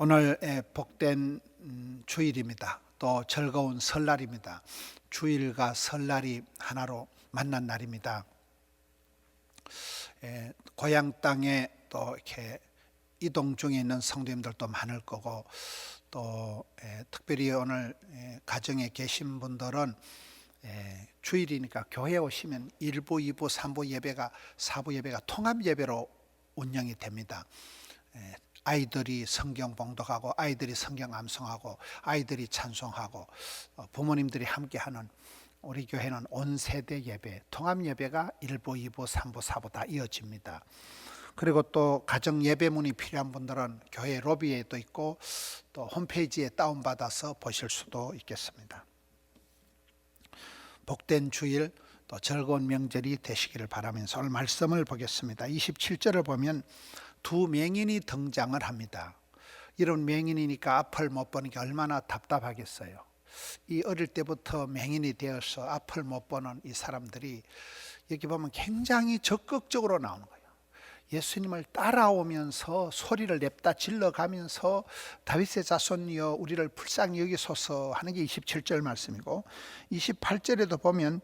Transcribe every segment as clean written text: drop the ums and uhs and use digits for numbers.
오늘 복된 주일입니다. 또 즐거운 설날입니다. 주일과 설날이 하나로 만난 날입니다. 고향 땅에 또 이렇게 이동 중에 있는 성도님들도 많을 거고, 또 특별히 오늘 가정에 계신 분들은 주일이니까 교회에 오시면 1부, 2부, 3부 예배가 4부 예배가 통합 예배로 운영이 됩니다. 아이들이 성경 봉독하고, 아이들이 성경 암송하고, 아이들이 찬송하고, 부모님들이 함께하는, 우리 교회는 온 세대 예배, 통합 예배가 1부, 2부, 3부, 4부 다 이어집니다. 그리고 또 가정 예배문이 필요한 분들은 교회 로비에도 있고, 또 홈페이지에 다운받아서 보실 수도 있겠습니다. 복된 주일, 또 즐거운 명절이 되시기를 바라면서 오늘 말씀을 보겠습니다. 27절을 보면 두 맹인이 등장을 합니다. 이런 맹인이니까 앞을 못 보니까 얼마나 답답하겠어요. 이 어릴 때부터 맹인이 되어서 앞을 못 보는 이 사람들이 여기 보면 굉장히 적극적으로 나오는 거예요. 예수님을 따라오면서 소리를 냅다 질러가면서 다윗의 자손이여 우리를 불쌍히 여기소서 하는 게 27절 말씀이고, 28절에도 보면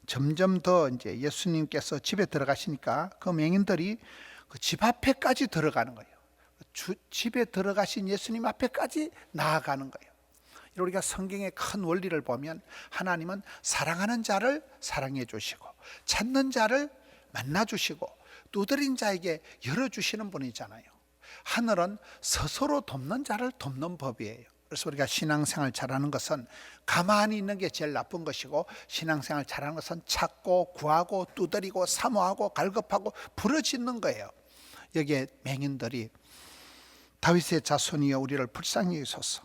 점점 더 이제 예수님께서 집에 들어가시니까 그 맹인들이 그 집 앞에까지 들어가는 거예요. 집에 들어가신 예수님 앞에까지 나아가는 거예요. 우리가 성경의 큰 원리를 보면 하나님은 사랑하는 자를 사랑해 주시고, 찾는 자를 만나 주시고, 두드린 자에게 열어주시는 분이잖아요. 하늘은 스스로 돕는 자를 돕는 법이에요. 그래서 우리가 신앙생활 잘하는 것은 가만히 있는 게 제일 나쁜 것이고, 신앙생활 잘하는 것은 찾고 구하고 두드리고 사모하고 갈급하고 부르짖는 거예요. 여기에 맹인들이 다윗의 자손이여 우리를 불쌍히 여기소서,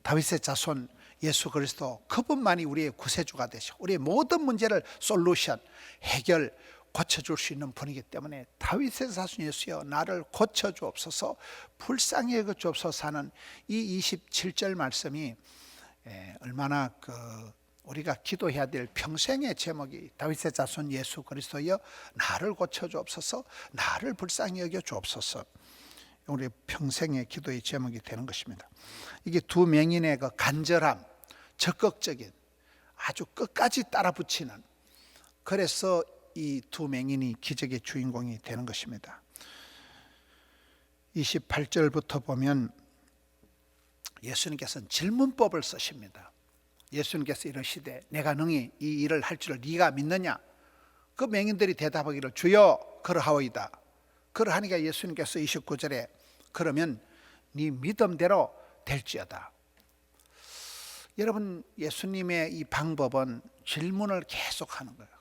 다윗의 자손 예수 그리스도 그분만이 우리의 구세주가 되시고 우리의 모든 문제를 솔루션, 해결, 고쳐줄 수 있는 분이기 때문에 다윗의 자손 예수여 나를 고쳐주옵소서, 불쌍히 여겨주옵소서 하는 이 27절 말씀이 얼마나 우리가 기도해야 될 평생의 제목이 다윗의 자손 예수 그리스도여 나를 고쳐주옵소서, 나를 불쌍히 여겨주옵소서, 우리 평생의 기도의 제목이 되는 것입니다. 이게 두 맹인의 그 간절함, 적극적인, 아주 끝까지 따라 붙이는, 그래서 이 두 맹인이 기적의 주인공이 되는 것입니다. 28절부터 보면 예수님께서는 질문법을 쓰십니다. 예수님께서 이러시되 내가 능히 이 일을 할 줄을 네가 믿느냐? 그 맹인들이 대답하기를 주여 그러하오이다. 그러하니까 예수님께서 29절에 그러면 네 믿음대로 될지어다. 여러분, 예수님의 이 방법은 질문을 계속하는 거예요.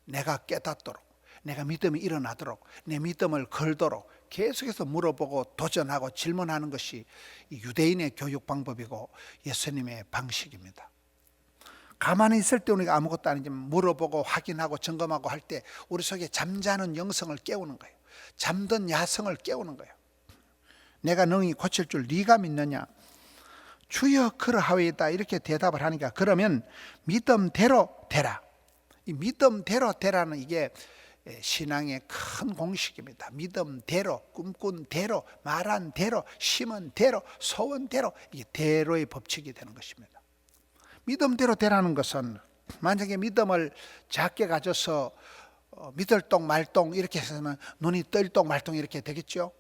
내가 깨닫도록, 내가 믿음이 일어나도록, 내 믿음을 걸도록 계속해서 물어보고 도전하고 질문하는 것이 유대인의 교육 방법이고 예수님의 방식입니다. 가만히 있을 때 우리가 아무것도 아니지만 물어보고 확인하고 점검하고 할 때 우리 속에 잠자는 영성을 깨우는 거예요. 잠든 야성을 깨우는 거예요. 내가 능히 고칠 줄 네가 믿느냐? 주여 그러하오이다. 이렇게 대답을 하니까 그러면 믿음대로 되라. 이 믿음대로 되라는 이게 신앙의 큰 공식입니다. 믿음대로, 꿈꾼 대로, 말한 대로, 심은 대로, 소원 대로, 이게 대로의 법칙이 되는 것입니다. 믿음대로 되라는 것은 만약에 믿음을 작게 가져서 믿을똥 말똥 이렇게 해서는 눈이 뜰똥 말똥 이렇게 되겠죠.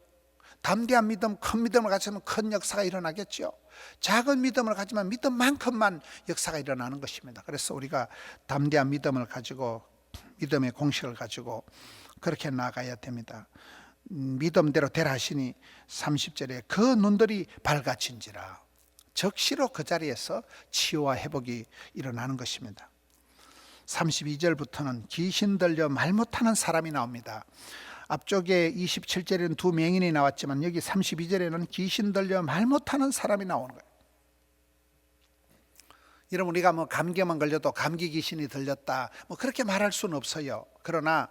담대한 믿음, 큰 믿음을 가지면 큰 역사가 일어나겠죠. 작은 믿음을 가지면 믿음만큼만 역사가 일어나는 것입니다. 그래서 우리가 담대한 믿음을 가지고, 믿음의 공식을 가지고 그렇게 나아가야 됩니다. 믿음대로 되라 하시니 30절에 그 눈들이 밝아진지라. 적시로 그 자리에서 치유와 회복이 일어나는 것입니다. 32절부터는 귀신 들려 말 못하는 사람이 나옵니다. 앞쪽에 27절에는 두 맹인이 나왔지만 여기 32절에는 귀신 들려 말 못하는 사람이 나오는 거예요. 여러분, 우리가 뭐 감기만 걸려도 감기 귀신이 들렸다 뭐 그렇게 말할 수는 없어요. 그러나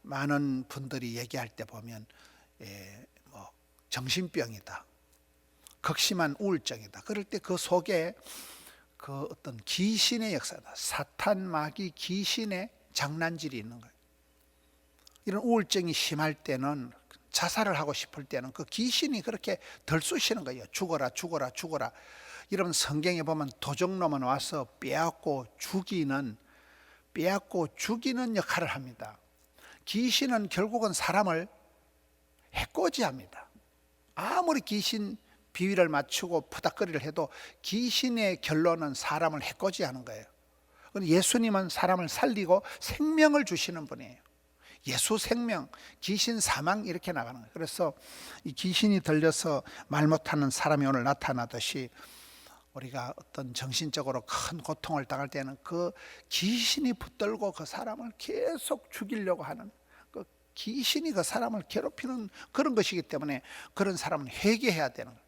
많은 분들이 얘기할 때 보면 뭐 정신병이다, 극심한 우울증이다, 그럴 때 그 속에 그 어떤 귀신의 역사다, 사탄 마귀 귀신의 장난질이 있는 거예요. 이런 우울증이 심할 때는 자살을 하고 싶을 때는 그 귀신이 그렇게 덜쑤시는 거예요. 죽어라 죽어라 죽어라. 이러면 성경에 보면 도적놈은 와서 빼앗고 죽이는 역할을 합니다. 귀신은 결국은 사람을 해코지합니다. 아무리 귀신 비위를 맞추고 푸닥거리를 해도 귀신의 결론은 사람을 해코지하는 거예요. 예수님은 사람을 살리고 생명을 주시는 분이에요. 예수 생명, 귀신 사망 이렇게 나가는 거예요. 그래서 이 귀신이 들려서 말 못하는 사람이 오늘 나타나듯이 우리가 어떤 정신적으로 큰 고통을 당할 때는 그 귀신이 붙들고 그 사람을 계속 죽이려고 하는, 그 귀신이 그 사람을 괴롭히는 그런 것이기 때문에 그런 사람은 회개해야 되는 거예요.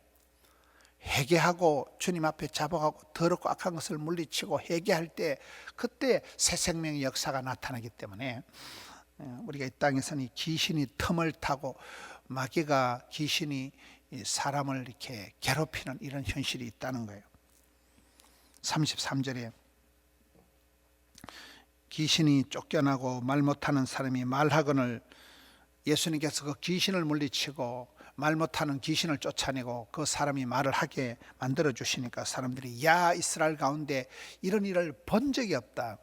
회개하고 주님 앞에 잡아가고 더럽고 악한 것을 물리치고 회개할 때 그때 새 생명의 역사가 나타나기 때문에 우리가 이 땅에서는 이 귀신이 틈을 타고 마귀가 귀신이 사람을 이렇게 괴롭히는 이런 현실이 있다는 거예요. 33절에 귀신이 쫓겨나고 말 못하는 사람이 말하거늘 예수님께서 그 귀신을 물리치고 말 못하는 귀신을 쫓아내고 그 사람이 말을 하게 만들어 주시니까 사람들이 야 이스라엘 가운데 이런 일을 본 적이 없다.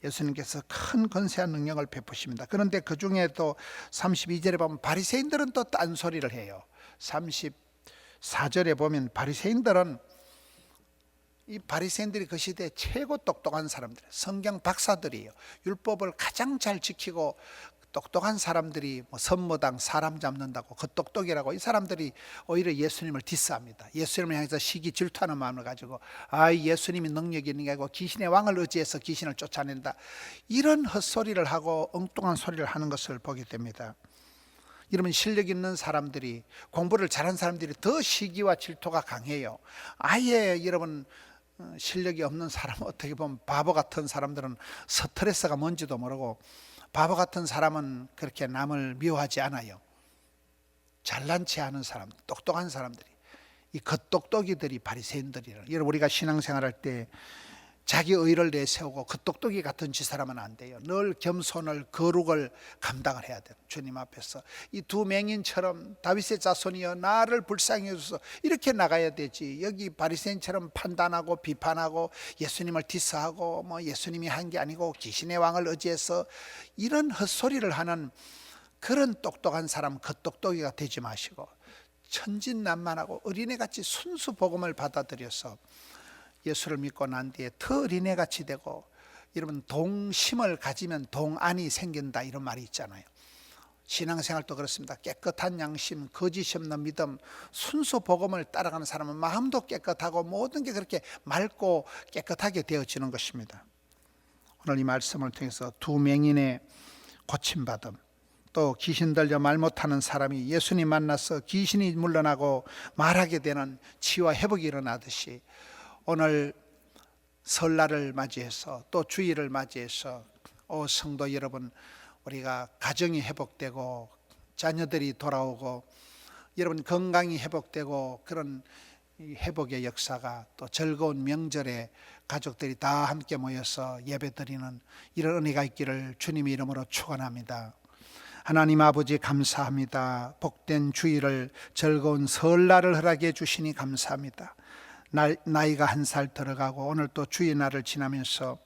예수님께서 큰 권세한 능력을 베푸십니다. 그런데 그 중에도 32절에 보면 바리새인들은 또 딴소리를 해요. 34절에 보면 바리새인들이 그 시대에 최고 똑똑한 사람들, 성경 박사들이에요. 율법을 가장 잘 지키고 똑똑한 사람들이 선무당 사람 잡는다고 그 똑똑이라고 이 사람들이 오히려 예수님을 디스합니다. 예수님을 향해서 시기 질투하는 마음을 가지고 예수님이 능력이 있는 게 아니고 귀신의 왕을 의지해서 귀신을 쫓아낸다, 이런 헛소리를 하고 엉뚱한 소리를 하는 것을 보게 됩니다. 이러면 실력 있는 사람들이, 공부를 잘한 사람들이 더 시기와 질투가 강해요. 아예 여러분 실력이 없는 사람은 어떻게 보면 바보 같은 사람들은 스트레스가 뭔지도 모르고, 바보 같은 사람은 그렇게 남을 미워하지 않아요. 잘난 체 하는 사람, 똑똑한 사람들이, 이 겉똑똑이들이 바리새인들이라. 여러분 우리가 신앙생활할 때 자기 의를 내세우고 겉똑똑이 같은 짓을 하면 안 돼요. 늘 겸손을, 거룩을 감당을 해야 돼요. 주님 앞에서 이 두 맹인처럼 다윗의 자손이여 나를 불쌍히 여주소서 이렇게 나가야 되지. 여기 바리새인처럼 판단하고 비판하고 예수님을 디스하고 예수님이 한 게 아니고 귀신의 왕을 의지해서 이런 헛소리를 하는 그런 똑똑한 사람, 겉똑똑이가 되지 마시고 천진난만하고 어린애같이 순수 복음을 받아들여서 예수를 믿고 난 뒤에 더 어린애같이 되고, 여러분 동심을 가지면 동안이 생긴다 이런 말이 있잖아요. 신앙생활도 그렇습니다. 깨끗한 양심, 거짓이 없는 믿음, 순수 복음을 따라가는 사람은 마음도 깨끗하고 모든 게 그렇게 맑고 깨끗하게 되어지는 것입니다. 오늘 이 말씀을 통해서 두 맹인의 고침받음, 또 귀신 들려 말 못하는 사람이 예수님 만나서 귀신이 물러나고 말하게 되는 치유와 회복이 일어나듯이 오늘 설날을 맞이해서 또 주일을 맞이해서 성도 여러분, 우리가 가정이 회복되고 자녀들이 돌아오고 여러분 건강이 회복되고 그런 회복의 역사가, 또 즐거운 명절에 가족들이 다 함께 모여서 예배드리는 이런 은혜가 있기를 주님의 이름으로 축원합니다. 하나님 아버지 감사합니다. 복된 주일을, 즐거운 설날을 허락해 주시니 감사합니다. 나이가 1살 들어가고 오늘 또 주의 날을 지나면서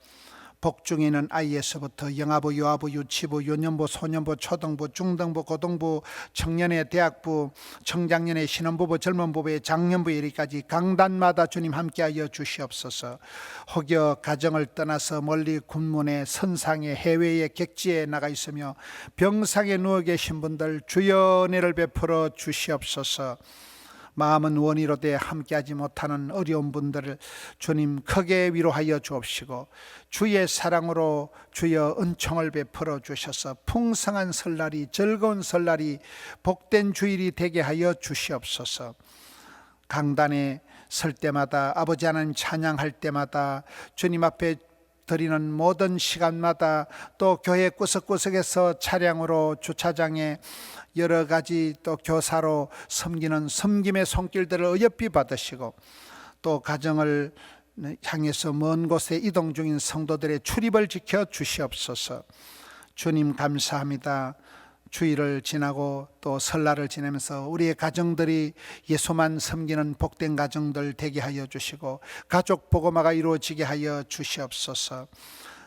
복중에 있는 아이에서부터 영아부, 유아부, 유치부, 유년부, 소년부, 초등부, 중등부, 고등부, 청년의 대학부, 청장년의 신혼부부, 젊은부부의 장년부에 이르기까지 강단마다 주님 함께하여 주시옵소서. 혹여 가정을 떠나서 멀리 군문에, 선상에, 해외에, 객지에 나가 있으며 병상에 누워 계신 분들 주여 은혜를 베풀어 주시옵소서. 마음은 원이로되 함께하지 못하는 어려운 분들을 주님 크게 위로하여 주옵시고, 주의 사랑으로 주여 은총을 베풀어 주셔서 풍성한 설날이, 즐거운 설날이, 복된 주일이 되게 하여 주시옵소서. 강단에 설 때마다, 아버지 하나님 찬양할 때마다, 주님 앞에 드리는 모든 시간마다, 또 교회 구석구석에서 차량으로, 주차장에 여러 가지 또 교사로 섬기는 섬김의 손길들을 어여삐 받으시고, 또 가정을 향해서 먼 곳에 이동 중인 성도들의 출입을 지켜 주시옵소서. 주님 감사합니다. 주일을 지나고 또 설날을 지내면서 우리의 가정들이 예수만 섬기는 복된 가정들 되게 하여 주시고 가족 복음화가 이루어지게 하여 주시옵소서.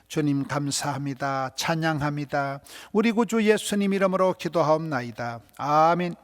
주님 감사합니다. 찬양합니다. 우리 구주 예수님 이름으로 기도하옵나이다. 아멘.